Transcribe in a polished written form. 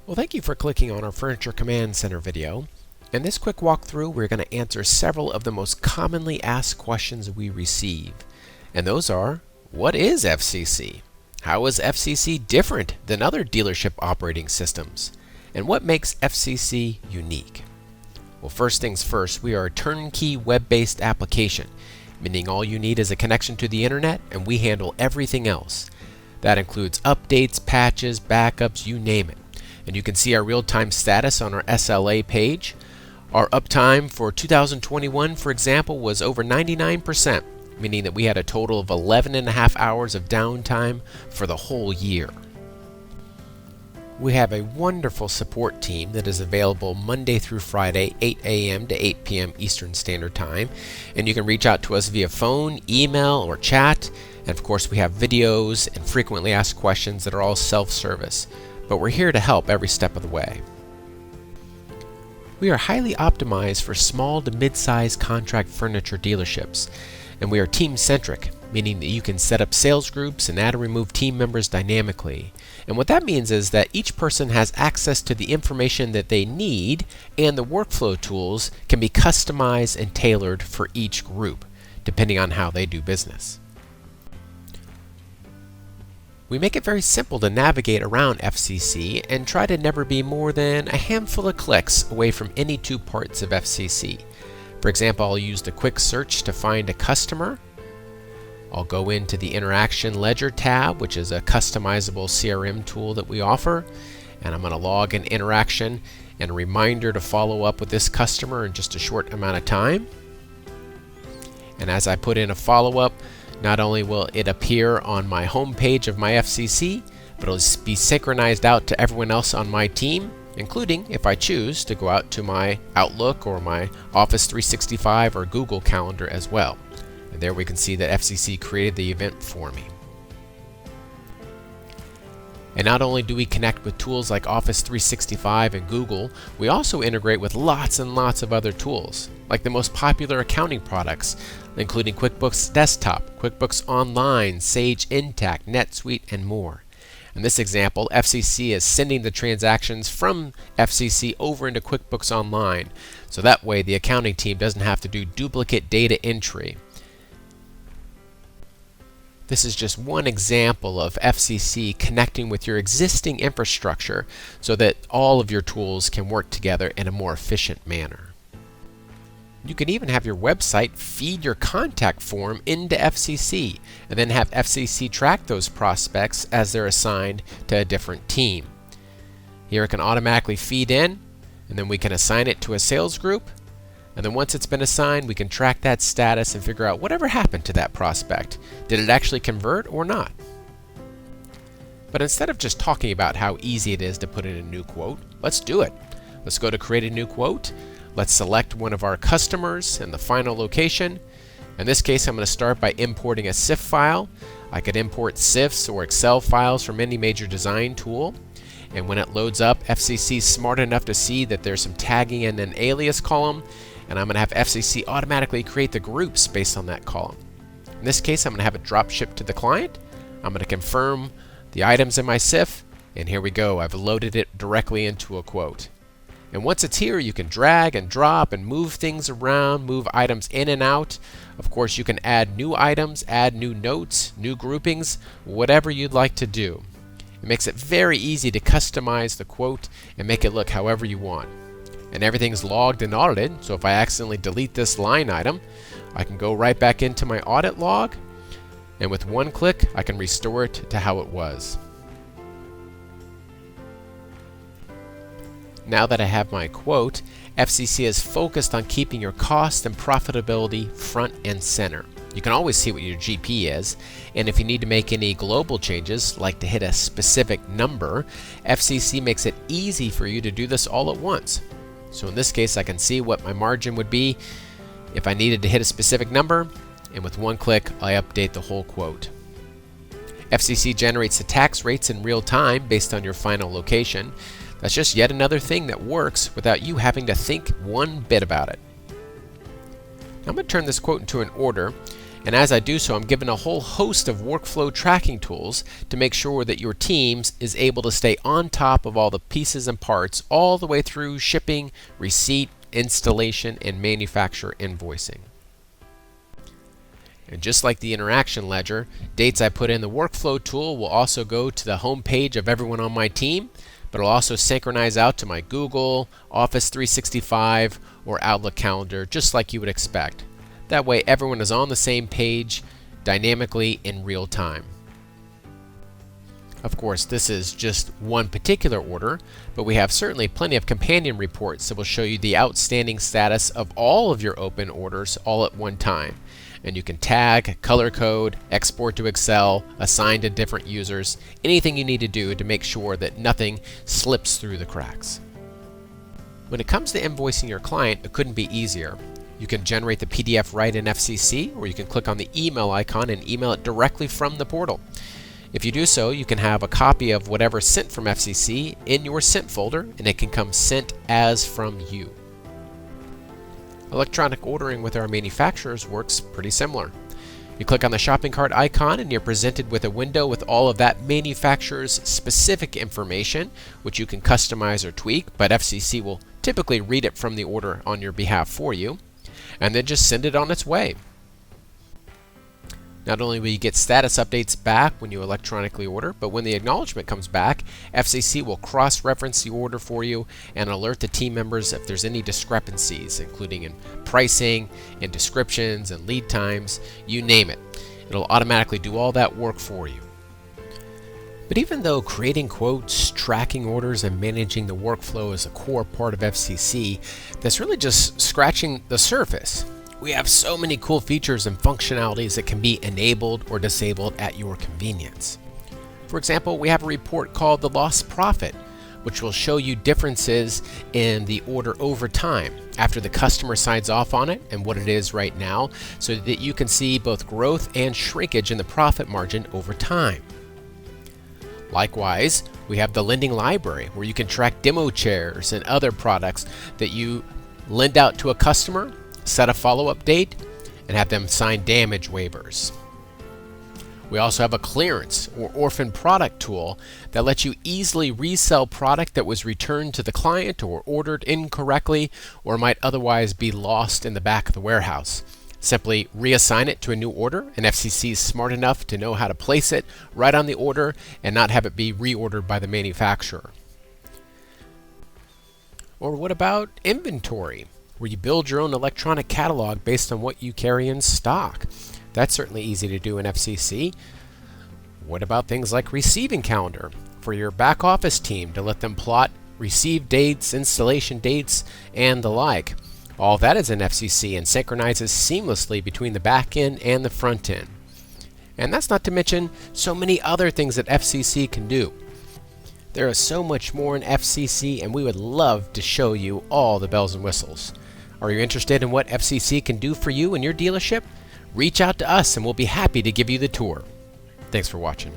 Well, thank you for clicking on our Furniture Command Center video. In this quick walkthrough, we're going to answer several of the most commonly asked questions we receive. And those are, what is FCC? How is FCC different than other dealership operating systems? And what makes FCC unique? Well, first things first, we are a turnkey web-based application, meaning all you need is a connection to the internet and we handle everything else. That includes updates, patches, backups, you name it. And you can see our real-time status on our SLA page. Our uptime for 2021, for example, was over 99%, meaning that we had a total of 11.5 hours of downtime for the whole year. We have a wonderful support team that is available Monday through Friday, 8 a.m. to 8 p.m. Eastern Standard Time. And you can reach out to us via phone, email, or chat. And of course, we have videos and frequently asked questions that are all self-service. But we're here to help every step of the way. We are highly optimized for small to mid-sized contract furniture dealerships, and we are team-centric, meaning that you can set up sales groups and add and remove team members dynamically. And what that means is that each person has access to the information that they need, and the workflow tools can be customized and tailored for each group, depending on how they do business. We make it very simple to navigate around FCC and try to never be more than a handful of clicks away from any two parts of FCC. For example, I'll use the quick search to find a customer. I'll go into the Interaction Ledger tab, which is a customizable CRM tool that we offer, and I'm going to log an interaction and a reminder to follow up with this customer in just a short amount of time. And as I put in a follow-up, not only will it appear on my home page of my FCC, but it'll be synchronized out to everyone else on my team, including, if I choose, to go out to my Outlook or my Office 365 or Google Calendar as well. And there we can see that FCC created the event for me. And not only do we connect with tools like Office 365 and Google, we also integrate with lots and lots of other tools, like the most popular accounting products, including QuickBooks Desktop, QuickBooks Online, Sage Intacct, NetSuite, and more. In this example, FCC is sending the transactions from FCC over into QuickBooks Online, so that way the accounting team doesn't have to do duplicate data entry. This is just one example of FCC connecting with your existing infrastructure so that all of your tools can work together in a more efficient manner. You can even have your website feed your contact form into FCC and then have FCC track those prospects as they're assigned to a different team. Here it can automatically feed in, and then we can assign it to a sales group. And then once it's been assigned, we can track that status and figure out whatever happened to that prospect. Did it actually convert or not? But instead of just talking about how easy it is to put in a new quote, let's do it. Let's go to create a new quote. Let's select one of our customers and the final location. In this case, I'm going to start by importing a CIF file. I could import CIFs or Excel files from any major design tool. And when it loads up, FCC is smart enough to see that there's some tagging in an alias column. And I'm going to have FCC automatically create the groups based on that column. In this case, I'm going to have it drop ship to the client. I'm going to confirm the items in my CIF, and here we go. I've loaded it directly into a quote. And once it's here, you can drag and drop and move things around, move items in and out. Of course, you can add new items, add new notes, new groupings, whatever you'd like to do. It makes it very easy to customize the quote and make it look however you want. And everything's logged and audited, so if I accidentally delete this line item, I can go right back into my audit log, and with one click, I can restore it to how it was. Now that I have my quote, FCC is focused on keeping your cost and profitability front and center. You can always see what your GP is, and if you need to make any global changes, like to hit a specific number, FCC makes it easy for you to do this all at once. So in this case, I can see what my margin would be if I needed to hit a specific number, and with one click, I update the whole quote. FCC generates the tax rates in real time based on your final location. That's just yet another thing that works without you having to think one bit about it. Now I'm going to turn this quote into an order, And as I do so, I'm given a whole host of workflow tracking tools to make sure that your team is able to stay on top of all the pieces and parts all the way through shipping, receipt, installation, and manufacturer invoicing. And just like the interaction ledger, dates I put in the workflow tool will also go to the home page of everyone on my team, but it'll also synchronize out to my Google, Office 365, or Outlook calendar, just like you would expect. That way everyone is on the same page dynamically in real time. Of course, this is just one particular order, but we have certainly plenty of companion reports that will show you the outstanding status of all of your open orders all at one time. And you can tag, color code, export to Excel, assign to different users, anything you need to do to make sure that nothing slips through the cracks. When it comes to invoicing your client, it couldn't be easier. You can generate the PDF right in FCC, or you can click on the email icon and email it directly from the portal. If you do so, you can have a copy of whatever sent from FCC in your sent folder, and it can come sent as from you. Electronic ordering with our manufacturers works pretty similar. You click on the shopping cart icon and you're presented with a window with all of that manufacturer's specific information, which you can customize or tweak, but FCC will typically read it from the order on your behalf for you, and then just send it on its way. Not only will you get status updates back when you electronically order, but when the acknowledgement comes back, FCC will cross-reference the order for you and alert the team members if there's any discrepancies, including in pricing, in descriptions, and lead times, you name it. It'll automatically do all that work for you. But even though creating quotes, tracking orders, and managing the workflow is a core part of FCC, that's really just scratching the surface. We have so many cool features and functionalities that can be enabled or disabled at your convenience. For example, we have a report called the Lost Profit, which will show you differences in the order over time after the customer signs off on it and what it is right now, so that you can see both growth and shrinkage in the profit margin over time. Likewise, we have the lending library, where you can track demo chairs and other products that you lend out to a customer, set a follow-up date, and have them sign damage waivers. We also have a clearance or orphan product tool that lets you easily resell product that was returned to the client or ordered incorrectly or might otherwise be lost in the back of the warehouse. Simply reassign it to a new order, and FCC is smart enough to know how to place it right on the order and not have it be reordered by the manufacturer. Or what about inventory, where you build your own electronic catalog based on what you carry in stock? That's certainly easy to do in FCC. What about things like receiving calendar for your back office team to let them plot receive dates, installation dates, and the like? All that is in FCC and synchronizes seamlessly between the back end and the front end. And that's not to mention so many other things that FCC can do. There is so much more in FCC, and we would love to show you all the bells and whistles. Are you interested in what FCC can do for you and your dealership? Reach out to us and we'll be happy to give you the tour. Thanks for watching.